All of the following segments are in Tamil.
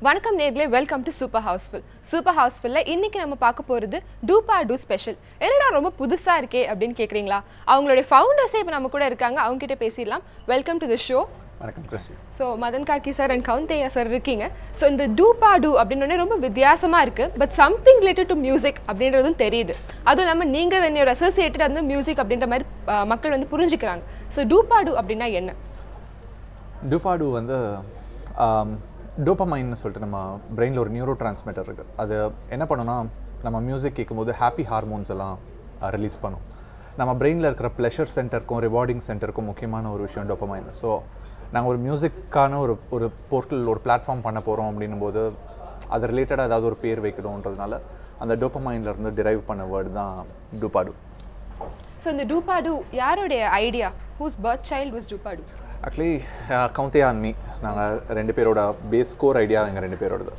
வணக்கம் நேர்களே, welcome to super housefull. Super ஹவுஸ்ஃபுல்ல இன்னைக்கு நம்ம பார்க்க போகிறது டூப்பா டூ ஸ்பெஷல். என்னடா ரொம்ப புதுசாக இருக்கே அப்படின்னு கேட்குறீங்களா? அவங்களுடைய ஃபவுண்டர்ஸே இப்போ நம்ம கூட இருக்காங்க, அவங்க கிட்ட பேசிடலாம். Welcome to the show. வணக்கம் Christy. So Madan Karky sir and Kaunthaiya sir இருக்கீங்க. ஸோ இந்த டூப்பா டூ அப்படின்னே ரொம்ப வித்தியாசமாக இருக்குது. But something related to music அப்படின்றதும் தெரியுது. அதுவும் இல்லாமல் நீங்கள் வென் யூர் அசோசியேட்டட் வந்து மியூசிக் அப்படின்ற மாதிரி மக்கள் வந்து புரிஞ்சுக்கிறாங்க. ஸோ டூப்பா டூ அப்படின்னா என்ன? டூப்பா டூ வந்து டோபமைன்னு சொல்லிட்டு நம்ம பிரெயினில் ஒரு நியூரோ டிரான்ஸ்மிட்டர் இருக்குது. அது என்ன பண்ணுன்னா, நம்ம மியூசிக் கேட்கும்போது ஹாப்பி ஹார்மோன்ஸ் எல்லாம் ரிலீஸ் பண்ணும். நம்ம பிரெயினில் இருக்கிற ப்ளஷர் சென்டருக்கும் ரிவார்டிங் சென்டருக்கும் முக்கியமான ஒரு விஷயம் டோபமைன். ஸோ நாங்கள் ஒரு மியூசிக்கான ஒரு போர்ட்டல், ஒரு பிளாட்ஃபார்ம் பண்ண போகிறோம் அப்படின்னும் போது அது ரிலேட்டடாக ஏதாவது ஒரு பேர் வைக்கணுன்றதுனால அந்த டோபமைன்லேருந்து டிரைவ் பண்ண வேர்டு தான் டூப்பா டூ. ஸோ இந்த டூப்பா டூ யாருடைய idea? Whose birth child was Doopaadoo? Actually Kaunthaiya and me, நாங்கள் ரெண்டு பேரோட பேஸ் கோர் ஐடியா எங்கள் ரெண்டு பேரோடது.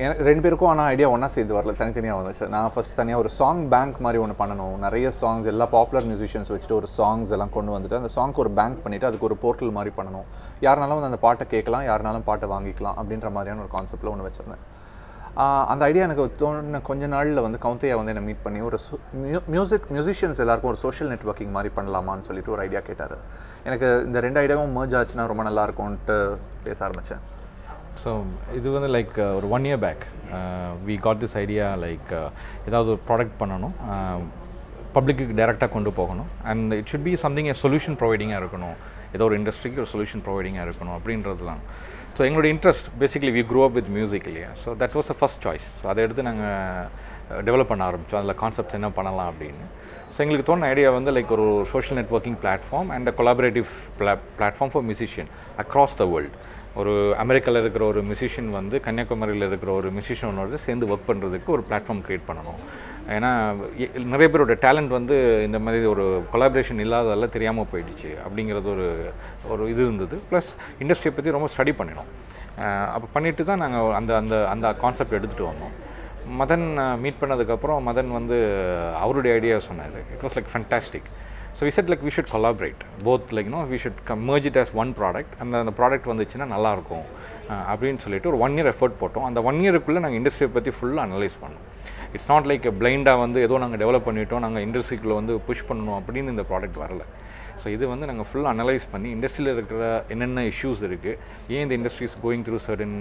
எனக்கு ரெண்டு பேருக்கும் ஆனால் ஐடியா ஒன்றா சேர்ந்து வரல, தனித்தனியாக வந்துச்சு. நான் ஃபஸ்ட் தனியாக ஒரு சாங் பேங்க் மாதிரி ஒன்று பண்ணணும். நிறைய சாங்ஸ், எல்லா பாப்புலர் மியூசிஷியன்ஸ் வச்சுட்டு ஒரு சாங்ஸ் எல்லாம் கொண்டு வந்துட்டு அந்த சாங்க்கு ஒரு பேங்க் பண்ணிவிட்டு அதுக்கு ஒரு போர்ட்டல் மாதிரி பண்ணணும். யாருனாலும் வந்து அந்த பாட்டை கேட்கலாம், யாருனாலும் பாட்டை வாங்கிக்கலாம் அப்படின்ற மாதிரியான ஒரு கான்செப்டில் ஒன்று வச்சுருந்தேன். அந்த ஐடியா எனக்கு தோணுன கொஞ்ச நாளில் வந்து கவுந்தையா வந்து என்னை மீட் பண்ணி ஒரு மியூசிஷியன்ஸ் எல்லாருக்கும் ஒரு சோஷியல் நெட்வொர்க்கிங் மாதிரி பண்ணலாமான்னு சொல்லிட்டு ஒரு ஐடியா கேட்டார். எனக்கு இந்த ரெண்டு ஐடியாவும் மர்ஜ் ஆச்சுன்னா ரொம்ப நல்லாயிருக்கும்ன்ட்டு பேச ஆரம்பித்தேன். ஸோ இது வந்து லைக் ஒரு 1 year back we got this idea. Like ஏதாவது ஒரு ப்ராடக்ட் பண்ணணும், பப்ளிக்கு டைரெக்டாக கொண்டு போகணும், and it should be something solution ப்ரொவைடிங்காக இருக்கணும். ஏதோ ஒரு இண்டஸ்ட்ரிக்கு ஒரு சொல்யூஷன் ப்ரொவைடிங்காக இருக்கணும் அப்படின்றது தான். ஸோ எங்களோட interest basically we grow up with music இல்லையா. So that was the first choice. So அதை எடுத்து நாங்கள் டெவலப் பண்ண ஆரம்பித்தோம். அதில் கான்செப்ட்ஸ் என்ன பண்ணலாம் அப்படின்னு. ஸோ எங்களுக்கு தோணுன ஐடியா வந்து லைக் ஒரு social networking platform and a collaborative platform for musician across the world. ஒரு அமெரிக்காவில் இருக்கிற ஒரு மியூசிஷியன் வந்து கன்னியாகுமரியில் இருக்கிற ஒரு மியூசிஷியனோட சேர்ந்து ஒர்க் பண்ணுறதுக்கு ஒரு பிளாட்ஃபார்ம் க்ரியேட் பண்ணணும். ஏன்னா நிறைய பேரோட டேலண்ட் வந்து இந்த மாதிரி ஒரு கொலாபரேஷன் இல்லாததால் தெரியாமல் போயிடுச்சு அப்படிங்கிறது ஒரு இது இருந்தது. ப்ளஸ் இண்டஸ்ட்ரியை பற்றி ரொம்ப ஸ்டடி பண்ணினோம். அப்போ பண்ணிட்டு தான் நாங்கள் அந்த அந்த அந்த கான்செப்ட் எடுத்துகிட்டு வந்தோம். மதன் மீட் பண்ணதுக்கப்புறம் மதன் வந்து அவருடைய ஐடியா சொன்னார். It was like fantastic. So we said like we should collaborate both, like we should merge it as one product. அந்த ப்ராடக்ட் வந்துச்சுன்னா நல்லாயிருக்கும் அப்படின்னு சொல்லிட்டு ஒரு 1 year எஃபர்ட் போட்டோம். அந்த 1 yearக்குள்ளே நாங்கள் இண்டஸ்ட்ரியை பற்றி ஃபுல்லாக அனலைஸ் பண்ணோம். இட்ஸ் நாட் லைக் பிளைண்டாக வந்து ஏதோ நாங்கள் டெவலப் பண்ணிவிட்டோம், நாங்கள் இண்டஸ்ட்ரிக்குள்ளே வந்து புஷ் பண்ணணும் அப்படின்னு இந்த ப்ராடக்ட் வரல. ஸோ இது வந்து நாங்கள் ஃபுல்லாக அனலைஸ் பண்ணி இண்டஸ்ட்ரியில் இருக்கிற என்னென்ன இஷ்யூஸ் இருக்குது, ஏன் இந்த industry is going through certain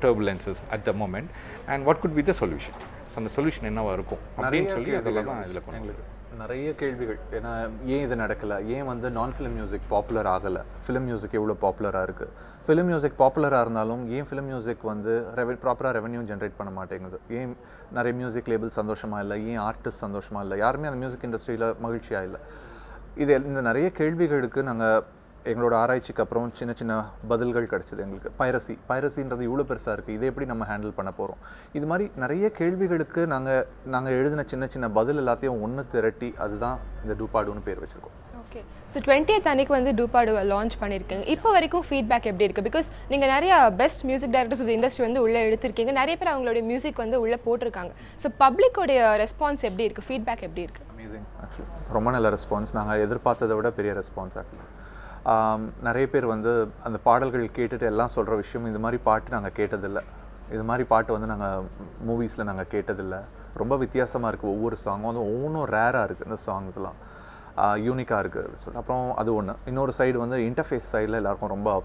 turbulences at the moment, and what could be the solution. So அந்த சொல்யூஷன் என்னவாக இருக்கும் அப்படின்னு சொல்லி அதெல்லாம் தான் இதில் எங்களுக்கு நிறைய கேள்விகள். ஏன்னா ஏன் இது நடக்கலை, ஏன் வந்து நான் ஃபிலிம் மியூசிக் பாப்புலர் ஆகலை, ஃபிலிம் மியூசிக் எவ்வளோ பாப்புலராக இருக்குது, ஃபிலிம் மியூசிக் பாப்புலராக இருந்தாலும் ஏன் ஃபிலிம் மியூசிக் வந்து ப்ராப்பராக ரெவன்யூ ஜென்ரேட் பண்ண மாட்டேங்குது, ஏன் நிறைய மியூசிக் லேபிள் சந்தோஷமாக இல்லை, ஏன் ஆர்டிஸ்ட் சந்தோஷமாக இல்லை, யாருமே அந்த மியூசிக் இண்டஸ்ட்ரியில் மகிழ்ச்சியாக இல்லை. இந்த நிறைய கேள்விகளுக்கு நாங்கள் எங்களோட ஆராய்ச்சிக்கு அப்புறம் சின்ன சின்ன பதில்கள் கிடச்சிது எங்களுக்கு. பைரசின்றது இவ்வளோ பெருசாக இருக்குது, இதை எப்படி நம்ம ஹேண்டில் பண்ண போகிறோம், இது மாதிரி நிறைய கேள்விகளுக்கு நாங்கள் எழுதின சின்ன சின்ன பதில் எல்லாத்தையும் ஒன்று திரட்டி அதுதான் இந்த டூப்பாடுன்னு பேர் வச்சுருக்கோம். ஓகே. ஸோ 20th அன்னைக்கு வந்து டூப்பாடுவை லான்ச் பண்ணியிருக்கீங்க. இப்போ வரைக்கும் ஃபீட்பேக் எப்படி இருக்குது? பிகாஸ் நீங்கள் நிறைய best music directors of industry வந்து உள்ளே எடுத்திருக்கீங்க, நிறைய பேர் அவங்களுடைய மியூசிக் வந்து உள்ளே போட்டிருக்காங்க. ஸோ பப்ளிக்கோடைய ரெஸ்பான்ஸ் எப்படி இருக்குது, ஃபீட்பேக் எப்படி இருக்குது? அமேசிங். ஆக்சுவலி ரொம்ப நல்ல ரெஸ்பான்ஸ். நாங்கள் எதிர்பார்த்ததை விட பெரிய ரெஸ்பான்ஸ். ஆக்சுவலி நிறைய பேர் வந்து அந்த பாடல்கள் கேட்டுட்டு எல்லாம் சொல்கிற விஷயம், இது மாதிரி பாட்டு நாங்கள் கேட்டதில்லை, இது மாதிரி பாட்டு வந்து நாங்கள் மூவிஸில் நாங்கள் கேட்டதில்லை, ரொம்ப வித்தியாசமாக இருக்குது, ஒவ்வொரு சாங்கும் வந்து ஒவ்வொன்றும் ரேராக இருக்குது, இந்த சாங்ஸ்லாம் யூனிக்காக இருக்குது சொல்லிட்டு. அப்புறம் அது ஒன்று. இன்னொரு சைடு வந்து இன்டர்ஃபேஸ் சைடில் எல்லாருக்கும் ரொம்ப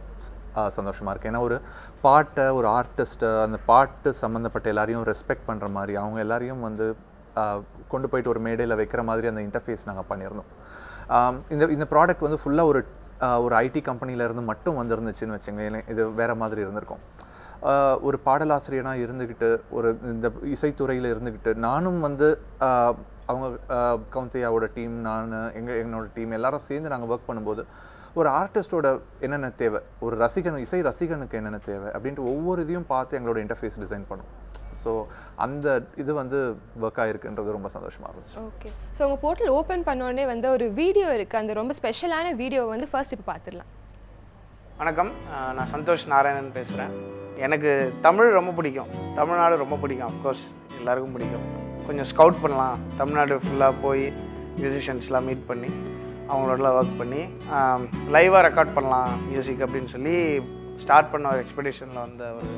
சந்தோஷமாக இருக்குது. ஏன்னா ஒரு பாட்டை, ஒரு ஆர்டிஸ்ட்டை, அந்த பாட்டு சம்மந்தப்பட்ட எல்லாரையும் ரெஸ்பெக்ட் பண்ணுற மாதிரி, அவங்க எல்லாரையும் வந்து கொண்டு போயிட்டு ஒரு மேடையில் வைக்கிற மாதிரி அந்த இன்டர்ஃபேஸ் நாங்கள் பண்ணியிருந்தோம். இந்த ப்ராடக்ட் வந்து ஃபுல்லாக ஒரு ஐடி கம்பெனியிலேருந்து மட்டும் வந்துருந்துச்சுன்னு வச்சுங்களேன், இது வேறு மாதிரி இருந்திருக்கும். ஒரு பாடலாசிரியனாக இருந்துக்கிட்டு, இந்த இசைத்துறையில் இருந்துக்கிட்டு, நானும் வந்து அவங்க கவுந்தையாவோட டீம், என்னோட டீம் எல்லாரும் சேர்ந்து நாங்கள் ஒர்க் பண்ணும்போது ஒரு ஆர்டிஸ்டோட என்னென்ன தேவை, ஒரு இசை ரசிகனுக்கு என்னென்ன தேவை அப்படின்ட்டு ஒவ்வொரு இதையும் பார்த்து எங்களோட இன்டர்ஃபேஸ் டிசைன் பண்ணுவோம். ஸோ அந்த இது வந்து ஒர்க் ஆகிருக்குன்றது ரொம்ப சந்தோஷமாக இருந்துச்சு. ஓகே. ஸோ உங்கள் போர்ட்டல் ஓப்பன் பண்ணோடனே வந்து ஒரு வீடியோ இருக்குது, அந்த ரொம்ப ஸ்பெஷலான வீடியோ வந்து ஃபர்ஸ்ட் இப்போ பார்த்துடலாம். வணக்கம், நான் சந்தோஷ் நாராயணன் பேசுகிறேன். எனக்கு தமிழ் ரொம்ப பிடிக்கும், தமிழ்நாடு ரொம்ப பிடிக்கும். அஃப்கோர்ஸ் எல்லாருக்கும் பிடிக்கும். கொஞ்சம் ஸ்கவுட் பண்ணலாம், தமிழ்நாடு ஃபுல்லாக போய் மியூசிஷியன்ஸ்லாம் மீட் பண்ணி அவங்களோடலாம் ஒர்க் பண்ணி லைவாக ரெக்கார்ட் பண்ணலாம் மியூசிக் அப்படின்னு சொல்லி ஸ்டார்ட் பண்ண ஒரு எக்ஸ்பெடிஷனில் வந்த ஒரு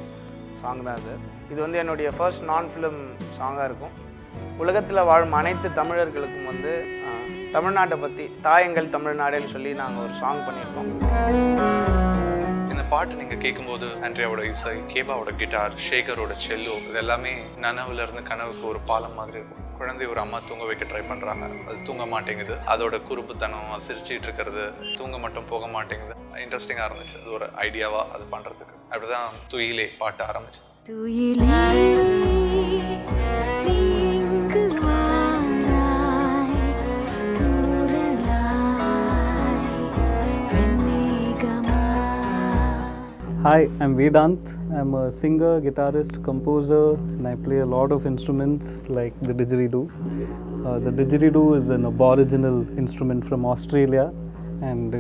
சாங் தான் இது. இது வந்து என்னுடைய ஃபர்ஸ்ட் நான் ஃபிலிம் சாங்காக இருக்கும். உலகத்தில் வாழும் அனைத்து தமிழர்களுக்கும் வந்து தமிழ்நாட்டை பற்றி தாயங்கள் தமிழ்நாடுன்னு சொல்லி நாங்கள் ஒரு சாங் பண்ணியிருக்கோம். இந்த பாட்டு நீங்கள் கேட்கும்போது ஆண்ட்ரியாவோட இசை, கேபாவோட கிட்டார், ஷேகரோட செல்லோ, இது எல்லாமே நனவுல இருந்து கனவுக்கு ஒரு பாலம் மாதிரி இருக்கும். குழந்தை ஒரு அம்மா தூங்க வைக்க ட்ரை பண்ணுறாங்க, அது தூங்க மாட்டேங்குது. அதோட குறும்புத்தனம், சிரிச்சிட்டு இருக்கிறது, தூங்க மட்டும் போக மாட்டேங்குது. இன்ட்ரெஸ்டிங்காக இருந்துச்சு. அது ஒரு ஐடியாவாக அது பண்ணுறதுக்கு. அப்படிதான் துயிலே பாட்டு ஆரம்பிச்சு. Hi, I'm Vedant. I'm a singer, guitarist, composer, and I play a lot of instruments like the didgeridoo. The didgeridoo is an aboriginal instrument from Australia, and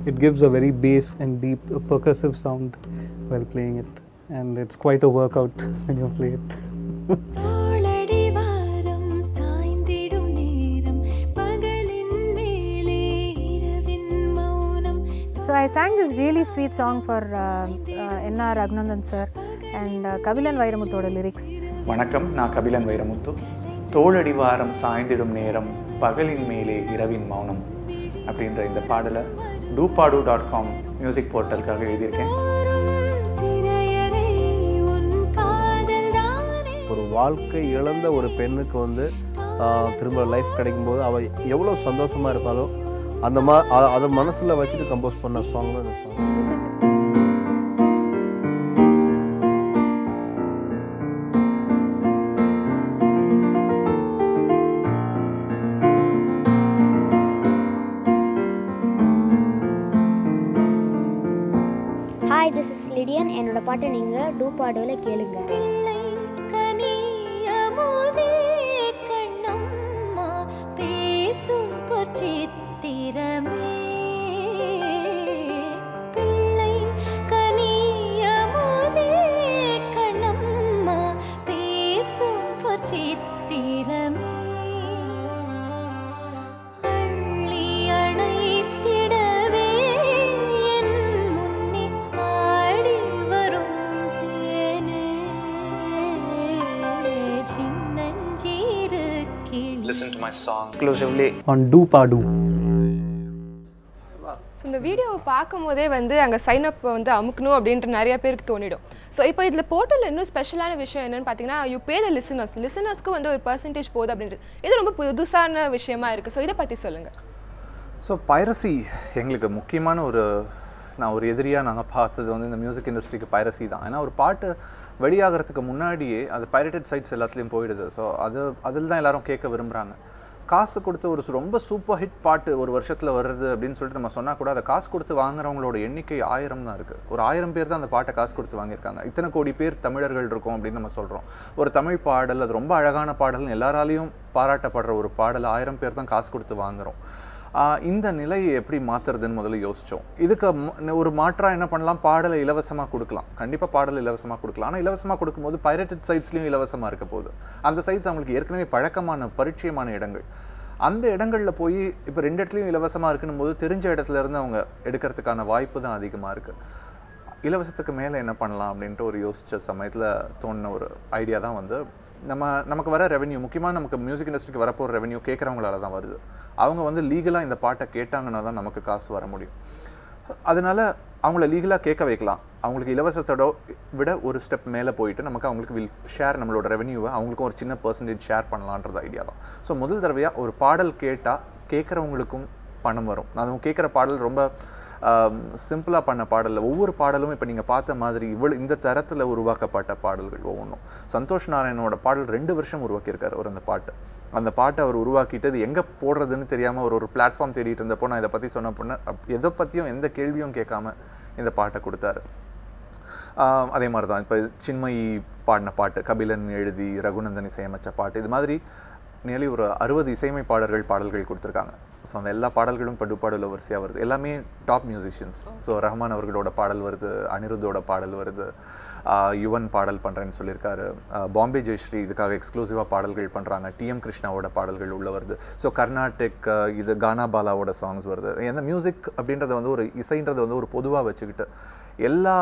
it gives a very bass and deep percussive sound while playing it, and it's quite a workout when you play it. So I sang this really sweet song for N.R. Raghunandan sir and Kabilan Vairamuthoda lyrics. வணக்கம், நான் கபிலன் வைரமுத்து. தோளடிவாரம் சாய்ந்திடும் நேரம், பகலின் மேலே இரவின் மௌனம் அப்படின்ற இந்த பாடலை doopadu.com மியூசிக் போர்ட்டலுக்காக எழுதியிருக்கேன். ஒரு வாழ்க்கை இழந்த ஒரு பெண்ணுக்கு வந்து திரும்ப லைஃப் கிடைக்கும்போது அவள் எவ்வளோ சந்தோஷமாக இருப்பாளோ அதை மனசில் வச்சுட்டு கம்போஸ் பண்ண சாங் தான் இந்த song. Hi, this is Lydian. என்னோட பாட்டை நீங்கள் டூபாடோவில் கேளுங்க. Listen to my song exclusively on Doopadu. So இந்த வீடியோவை பார்க்கும் போதே வந்து அங்கே சைன் அப் வந்து அமுக்கணும் அப்படின்ட்டு நிறைய பேருக்கு தோணிடும். ஸோ இப்போ இதில் போர்ட்டலில் இன்னும் ஸ்பெஷலான விஷயம் என்னென்னு பார்த்தீங்கன்னா, யூ பே த லிசனர்ஸ்க்கு வந்து ஒரு பர்சன்டேஜ் போகுது அப்படின்றது. இது ரொம்ப புதுசான விஷயமா இருக்குது. ஸோ இதை பற்றி சொல்லுங்கள். ஸோ பைரசி எங்களுக்கு முக்கியமான நான் ஒரு எதிரியாக நாங்கள் பார்த்தது வந்து இந்த மியூசிக் இண்டஸ்ட்ரிக்கு பைரசி தான். ஏன்னா ஒரு பாட்டு வெளியாகிறதுக்கு முன்னாடியே அது பைரேட்டட் சைட்ஸ் எல்லாத்துலேயும் போயிடுது. ஸோ அதில் தான் எல்லாரும் கேட்க விரும்புகிறாங்க. காசு கொடுத்து ஒரு ரொம்ப சூப்பர் ஹிட் பாட்டு ஒரு வருஷத்தில் வருது அப்படின்னு சொல்லிட்டு நம்ம சொன்னால் கூட அதை காசு கொடுத்து வாங்குறவங்களோட எண்ணிக்கை 1000 தான் இருக்குது. ஒரு 1000 பேர் தான் அந்த பாட்டை காசு கொடுத்து வாங்கியிருக்காங்க. இத்தனை கோடி பேர் தமிழர்கள் இருக்கும் அப்படின்னு நம்ம சொல்கிறோம். ஒரு தமிழ் பாடல், அது ரொம்ப அழகான பாடல்னு எல்லாராலையும் பாராட்டப்படுற ஒரு பாடல் 1000 பேர் தான் காசு கொடுத்து வாங்குகிறோம். இந்த நிலையை எப்படி மாற்றுறதுன்னு முதல்ல யோசித்தோம். இதுக்கு ஒரு மாற்றாக என்ன பண்ணலாம், பாடலை இலவசமாக கொடுக்கலாம். கண்டிப்பாக பாடலை இலவசமாக கொடுக்கலாம். ஆனால் இலவசமாக கொடுக்கும்போது பைரேட்டட் சைட்ஸ்லையும் இலவசமாக இருக்க போகுது. அந்த சைட்ஸ் அவங்களுக்கு ஏற்கனவே பரிச்சயமான இடங்கள். அந்த இடங்களில் போய் இப்போ 2 இடத்துலையும் இலவசமாக இருக்குன்னும் போது தெரிஞ்ச இடத்துல இருந்து அவங்க எடுக்கிறதுக்கான வாய்ப்பு தான் அதிகமாக இருக்குது. இலவசத்துக்கு மேலே என்ன பண்ணலாம் அப்படின்ட்டு ஒரு யோசித்த சமயத்தில் தோணின ஒரு ஐடியா தான் வந்து நமக்கு வர ரெவென்யூ, முக்கியமாக நமக்கு மியூசிக் இண்டஸ்ட்ரிக்கு வரப்போகிற ரெவென்யூ கேட்குறவங்களால தான் வருது. அவங்க வந்து லீகலாக இந்த பாட்டை கேட்டாங்கன்னா தான் நமக்கு காசு வர முடியும். அதனால் அவங்கள லீகலாக கேட்க வைக்கலாம். அவங்களுக்கு இலவசத்தோட விட ஒரு ஸ்டெப் மேலே போயிட்டு நமக்கு அவங்களுக்கு ஷேர், நம்மளோட ரெவென்யூவை அவங்களுக்கும் ஒரு சின்ன பர்சன்டேஜ் ஷேர் பண்ணலான்றது ஐடியா தான். ஸோ முதல் தடவையாக ஒரு பாடல் கேட்டால் கேட்குறவங்களுக்கும் பணம் வரும். நான் கேட்குற பாடல் ரொம்ப சிம்பிளாக பண்ண பாடலில் ஒவ்வொரு பாடலும் இப்போ நீங்கள் பார்த்த மாதிரி இந்த தரத்தில் உருவாக்கப்பட்ட பாடல்கள் ஒவ்வொன்றும். சந்தோஷ் நாராயணனோட பாடல் 2 வருஷம் உருவாக்கியிருக்காரு அவர். அந்த பாட்டை அவர் உருவாக்கிட்டு அது எங்கே போடுறதுன்னு தெரியாமல் ஒரு பிளாட்ஃபார்ம் தேடிட்டு இருந்தப்போ நான் இதை பற்றி சொன்ன பொண்ணு எதை பற்றியும் எந்த கேள்வியும் கேட்காம இந்த பாட்டை கொடுத்தாரு. அதே மாதிரி தான் இப்போ சின்மயி பாடின பாட்டு, கபிலன் எழுதி ரகுநந்தன் இசையமைச்ச பாட்டு, இது மாதிரி நியர்லி ஒரு 60 பாடல்கள் கொடுத்துருக்காங்க. ஸோ அந்த எல்லா பாடல்களும் இப்போ டூபாடுவில் வரிசையாக வருது. எல்லாமே டாப் மியூசிஷியன்ஸ். ஸோ ரஹ்மான் அவர்களோட பாடல் வருது, அனிருத்தோட பாடல் வருது, யுவன் பாடல் பண்ணுறேன்னு சொல்லியிருக்காரு, பாம்பே ஜெயஸ்ரீ இதுக்காக எக்ஸ்க்ளூசிவாக பாடல்கள் பண்ணுறாங்க, டிஎம் கிருஷ்ணாவோட பாடல்கள் உள்ள வருது. ஸோ கர்நாடிக் இது கானா பாலாவோட சாங்ஸ் வருது. எந்த மியூசிக் அப்படின்றத வந்து ஒரு இசைன்றதை வந்து ஒரு பொதுவாக வச்சுக்கிட்டு எல்லா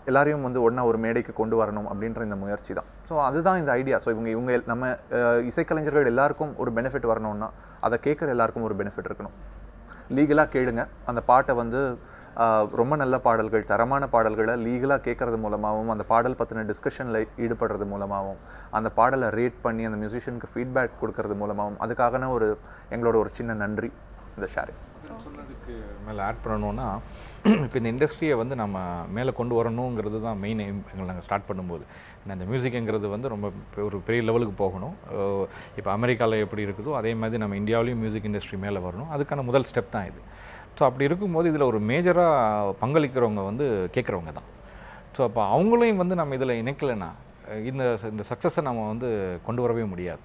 எல்லாரையும் வந்து ஒன்றா ஒரு மேடைக்கு கொண்டு வரணும் அப்படின்ற இந்த முயற்சி தான். ஸோ அதுதான் இந்த ஐடியா. ஸோ இவங்க நம்ம இசைக்கலைஞர்கள் எல்லாருக்கும் ஒரு பெனிஃபிட் வரணும்னா அதை கேட்குற எல்லாருக்கும் ஒரு பெனிஃபிட் இருக்கணும். லீகலாக கேளுங்க. அந்த பாட்டை வந்து ரொம்ப நல்ல பாடல்கள், தரமான பாடல்களை லீகலாக கேட்குறது மூலமாகவும், அந்த பாடல் பற்றின டிஸ்கஷனில் ஈடுபடுறது மூலமாகவும், அந்த பாடலை ரேட் பண்ணி அந்த மியூசிஷியனுக்கு ஃபீட்பேக் கொடுக்கறது மூலமாகவும், அதுக்காகன எங்களோட ஒரு சின்ன நன்றி இந்த ஷேரிங். சொன்னதுக்கு மேலே ஆட் பண்ணணும்னா, இப்போ இந்த இண்டஸ்ட்ரியை வந்து நம்ம மேலே கொண்டு வரணுங்கிறது தான் மெயின் எய்ம். எங்களை நாங்கள் ஸ்டார்ட் பண்ணும்போது இந்த மியூசிக்ங்கிறது வந்து ரொம்ப ஒரு பெரிய லெவலுக்கு போகணும். இப்போ அமெரிக்காவில் எப்படி இருக்குதோ அதே மாதிரி நம்ம இந்தியாவிலையும் மியூசிக் இண்டஸ்ட்ரி மேலே வரணும். அதுக்கான முதல் ஸ்டெப் தான் இது. ஸோ அப்படி இருக்கும்போது இதில் ஒரு மேஜராக பங்களிக்கிறவங்க வந்து கேட்குறவங்க தான். ஸோ அப்போ அவங்களையும் வந்து நம்ம இதில் இணைக்கலைன்னா இந்த சக்ஸஸை நம்ம வந்து கொண்டு வரவே முடியாது.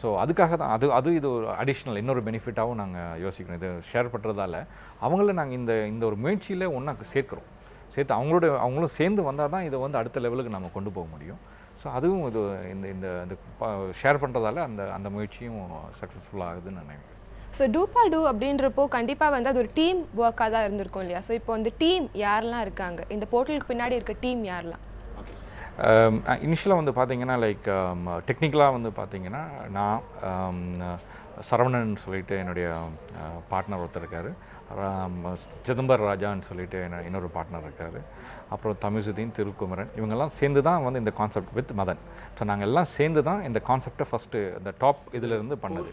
ஸோ அதுக்காக தான் இது ஒரு அடிஷ்னல் இன்னொரு பெனிஃபிட்டாகவும் நாங்கள் யோசிக்கணும். இதை ஷேர் பண்ணுறதால அவங்கள நாங்கள் இந்த ஒரு முயற்சியில் ஒன்றா சேர்த்து அவங்களும் சேர்ந்து வந்தால் தான் இதை வந்து அடுத்த லெவலுக்கு நம்ம கொண்டு போக முடியும். ஸோ அதுவும் இது இந்த ஷேர் பண்ணுறதால அந்த முயற்சியும் சக்ஸஸ்ஃபுல் ஆகுதுன்னு நான் நினைக்கிறேன். ஸோ டூப்பா டூ அப்படின்றப்போ கண்டிப்பாக வந்து அது ஒரு டீம் ஒர்க்காக தான் இருந்திருக்கும் இல்லையா? ஸோ இப்போ அந்த டீம் யாரெல்லாம் இருக்காங்க, இந்த போர்ட்டலுக்கு பின்னாடி இருக்க டீம் யாரெல்லாம்? இனிஷியலாக வந்து பார்த்தீங்கன்னா லைக் டெக்னிக்கலாக வந்து பார்த்தீங்கன்னா நான் சரவணன் சொல்லிட்டு என்னுடைய பார்ட்னர் ஒருத்தர் இருக்கார், சிதம்பர் ராஜான்னு சொல்லிட்டு இன்னொரு பார்ட்னர் இருக்கார், அப்புறம் தமிழ்சுதீன், திருக்குமரன், இவங்கெல்லாம் சேர்ந்து தான் வந்து இந்த கான்செப்ட் வித் மதன். ஸோ நாங்கள் எல்லாம் சேர்ந்து தான் இந்த கான்செப்டை ஃபஸ்ட்டு இந்த டாப் இதிலிருந்து பண்ணது.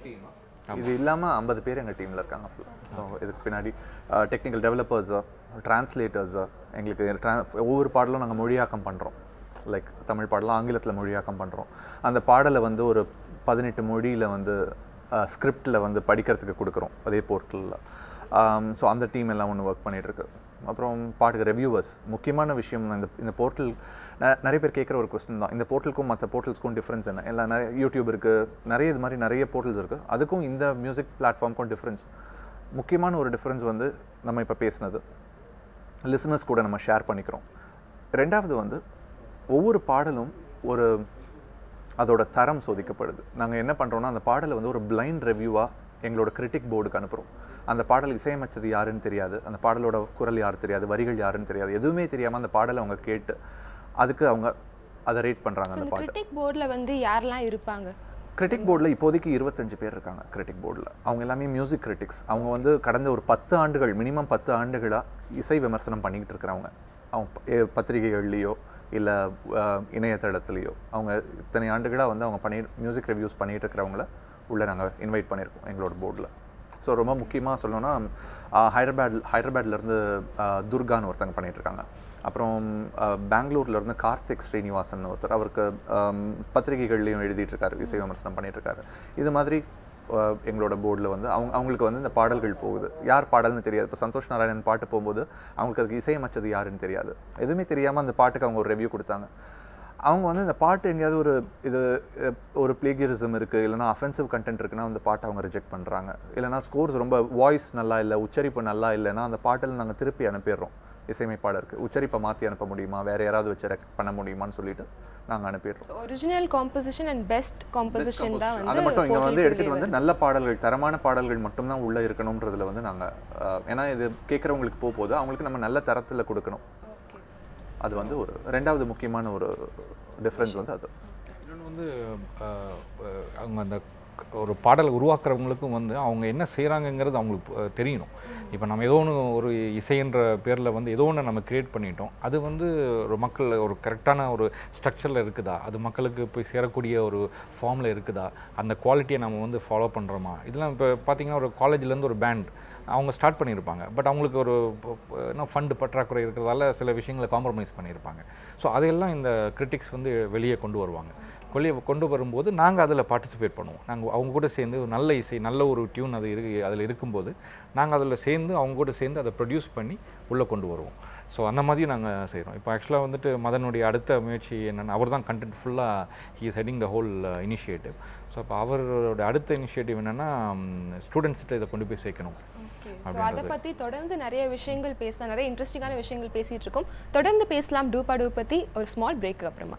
இது இல்லாமல் 50 பேர் எங்கள் டீமில் இருக்காங்க ஃபுல்லாக. ஸோ இதுக்கு பின்னாடி டெக்னிக்கல் டெவலப்பர்ஸு, டிரான்ஸ்லேட்டர்ஸு, எங்களுக்கு ஒவ்வொரு பாடலும் நாங்கள் மொழியாக்கம் பண்ணுறோம். லைக் தமிழ் பாடலாம் ஆங்கிலத்தில் மொழியாக்கம் பண்ணுறோம். அந்த பாடலை வந்து ஒரு 18 மொழியில் வந்து ஸ்கிரிப்டில் வந்து படிக்கிறதுக்கு கொடுக்குறோம் அதே போர்ட்டலில். ஸோ அந்த டீம் எல்லாம் ஒன்று ஒர்க் பண்ணிகிட்ருக்கு. அப்புறம் பாட்டுக்கு ரெவ்யூவர்ஸ், முக்கியமான விஷயம். இந்த போர்ட்டல் நிறைய பேர் கேட்குற ஒரு கொஸ்டின் தான், இந்த போர்ட்டலுக்கும் மற்ற போர்ட்டல்ஸ்க்கும் டிஃப்ரென்ஸ் என்ன? எல்லாம் நிறைய யூடியூப் இருக்குது, இது மாதிரி நிறைய போர்ட்டல்ஸ் இருக்குது, அதுக்கும் இந்த மியூசிக் பிளாட்ஃபார்முக்கும் டிஃப்ரென்ஸ். முக்கியமான ஒரு டிஃப்ரென்ஸ் வந்து நம்ம இப்போ பேசினது லிசனர்ஸ் கூட நம்ம ஷேர் பண்ணிக்கிறோம். ரெண்டாவது வந்து ஒவ்வொரு பாடலும் அதோட தரம் சோதிக்கப்படுது. நாங்கள் என்ன பண்ணுறோன்னா அந்த பாடலை வந்து ஒரு பிளைண்ட் ரிவ்யூவாக எங்களோட கிரிட்டிக் போர்டுக்கு அனுப்புகிறோம். அந்த பாடல் இசையமைச்சது யாருன்னு தெரியாது, அந்த பாடலோட குரல் யாரு தெரியாது, வரிகள் யாருன்னு தெரியாது, எதுவுமே தெரியாமல் அந்த பாடலை அவங்க கேட்டு அதுக்கு அவங்க அதை ரேட் பண்ணுறாங்க. அந்த பாட்டு கிரிட்டிக் போர்டில் வந்து யாரெல்லாம் இருப்பாங்க? கிரிட்டிக் போர்டில் இப்போதைக்கு 25 பேர் இருக்காங்க கிரிட்டிக் போர்டில். அவங்க எல்லாமே மியூசிக் கிரிட்டிக்ஸ். அவங்க வந்து கடந்த ஒரு 10 ஆண்டுகள், மினிமம் 10 ஆண்டுகளாக இசை விமர்சனம் பண்ணிக்கிட்டு இருக்கிறவங்க. அவங்க பத்திரிகைகள்லேயோ இல்லை இணையதளத்துலேயோ அவங்க இத்தனை ஆண்டுகளாக வந்து அவங்க மியூசிக் ரிவ்யூஸ் பண்ணிகிட்டு இருக்கிறவங்கள உள்ளே நாங்கள் இன்வைட் பண்ணியிருக்கோம் எங்களோட போர்டில். ஸோ ரொம்ப முக்கியமாக சொல்லணும்னா ஹைதராபாத்லேருந்து துர்கான்னு ஒருத்தங்க பண்ணிகிட்ருக்காங்க. அப்புறம் பெங்களூர்லேருந்து கார்த்திக் ஸ்ரீனிவாசன் ஒருத்தர், அவருக்கு பத்திரிகைகள்லேயும் எழுதிட்டுருக்காரு, இசை விமர்சனம் பண்ணிகிட்ருக்காரு. இது மாதிரி எங்களோட போர்டில் வந்து அவங்களுக்கு வந்து இந்த பாடல்கள் போகுது, யார் பாடல்னு தெரியாது. இப்போ சந்தோஷ் நாராயணன் பாட்டு போகும்போது அவங்களுக்கு அதுக்கு இசையமைச்சது யாருன்னு தெரியாது, எதுவுமே தெரியாமல் அந்த பாட்டுக்கு அவங்க ஒரு ரிவ்யூ கொடுத்தாங்க. அவங்க வந்து இந்த பாட்டு எங்கேயாவது ஒரு பிளேகியரிசம் இருக்குது, இல்லைனா அஃபென்சிவ் கண்டென்ட் இருக்குன்னா அந்த பாட்டை அவங்க ரிஜெக்ட் பண்ணுறாங்க. இல்லைனா ஸ்கோர்ஸ் ரொம்ப வாய்ஸ் நல்லா இல்லை, உச்சரிப்பு நல்லா இல்லைன்னா அந்த பாட்டில் நாங்கள் திருப்பி அனுப்பிடுறோம் இசையமைப்பாளருக்கு. உச்சரிப்பை மாற்றி அனுப்ப முடியுமா, வேறு யாராவது வச்சு பண்ண முடியுமான்னு சொல்லிட்டு நாங்கள் அனுப்பிடுறோம். Original composition and best composition தான் வந்து அதை மட்டும் இங்கே வந்து எடுத்துகிட்டு வந்து நல்ல பாடல்கள், தரமான பாடல்கள் மட்டும்தான் உள்ளே இருக்கணுன்றதுல வந்து நாங்கள், ஏன்னா இது கேட்குறவங்களுக்கு போகும்போது அவங்களுக்கு நம்ம நல்ல தரத்தில் கொடுக்கணும். அது வந்து ஒரு ரெண்டாவது முக்கியமான ஒரு டிஃப்ரென்ஸ் வந்து அது. இன்னொன்று வந்து அவங்க அந்த ஒரு பாடலை உருவாக்குறவங்களுக்கும் வந்து அவங்க என்ன செய்கிறாங்கங்கிறது அவங்களுக்கு தெரியணும். இப்போ நம்ம ஏதோ ஒன்று ஒரு இசைன்ற பேரில் வந்து ஏதோ ஒன்று நம்ம க்ரியேட் பண்ணிட்டோம், அது வந்து ஒரு மக்கள் ஒரு கரெக்டான ஒரு ஸ்ட்ரக்சரில் இருக்குதா, அது மக்களுக்கு போய் சேரக்கூடிய ஒரு ஃபார்மில் இருக்குதா, அந்த குவாலிட்டியை நம்ம வந்து ஃபாலோ பண்ணுறோமா. இதெல்லாம் இப்போ பார்த்திங்கன்னா ஒரு காலேஜ்லேருந்து ஒரு பேண்ட் அவங்க ஸ்டார்ட் பண்ணியிருப்பாங்க, பட் அவங்களுக்கு ஒரு ஃபண்டு பற்றாக்குறை இருக்கிறதால சில விஷயங்களை காம்ப்ரமைஸ் பண்ணியிருப்பாங்க. ஸோ அதையெல்லாம் இந்த கிரிட்டிக்ஸ் வந்து வெளியே கொண்டு வருவாங்க. கொண்டு வரும்போது நாங்கள் அதில் பார்ட்டிசிபேட் பண்ணுவோம். நாங்கள் அவங்க கூட சேர்ந்து ஒரு நல்ல இசை, நல்ல ஒரு டியூன் அதில் இருக்கும்போது நாங்கள் அதில் சேர்ந்து அவங்க கூட சேர்ந்து அதை ப்ரொடியூஸ் பண்ணி உள்ளே கொண்டு வருவோம். ஸோ அந்த மாதிரியும் நாங்கள் செய்கிறோம். இப்போ ஆக்சுவலாக வந்துட்டு மதனுடைய அடுத்த முயற்சி என்னென்னா, அவர் தான் கண்டென்ட் ஃபுல்லாக he is heading the whole initiative. So அப்போ அவரோட அடுத்த இனிஷியேட்டிவ் என்னென்னா ஸ்டூடெண்ட்ஸ்கிட்ட இதை கொண்டு போய் சேர்க்கணும். ஸோ அதை பற்றி தொடர்ந்து நிறைய விஷயங்கள் நிறைய இன்ட்ரெஸ்டிங்கான விஷயங்கள் பேசிகிட்டு இருக்கோம். தொடர்ந்து பேசலாம் டூப்பா டூ பற்றி ஒரு ஸ்மால் பிரேக்கு அப்புறமா.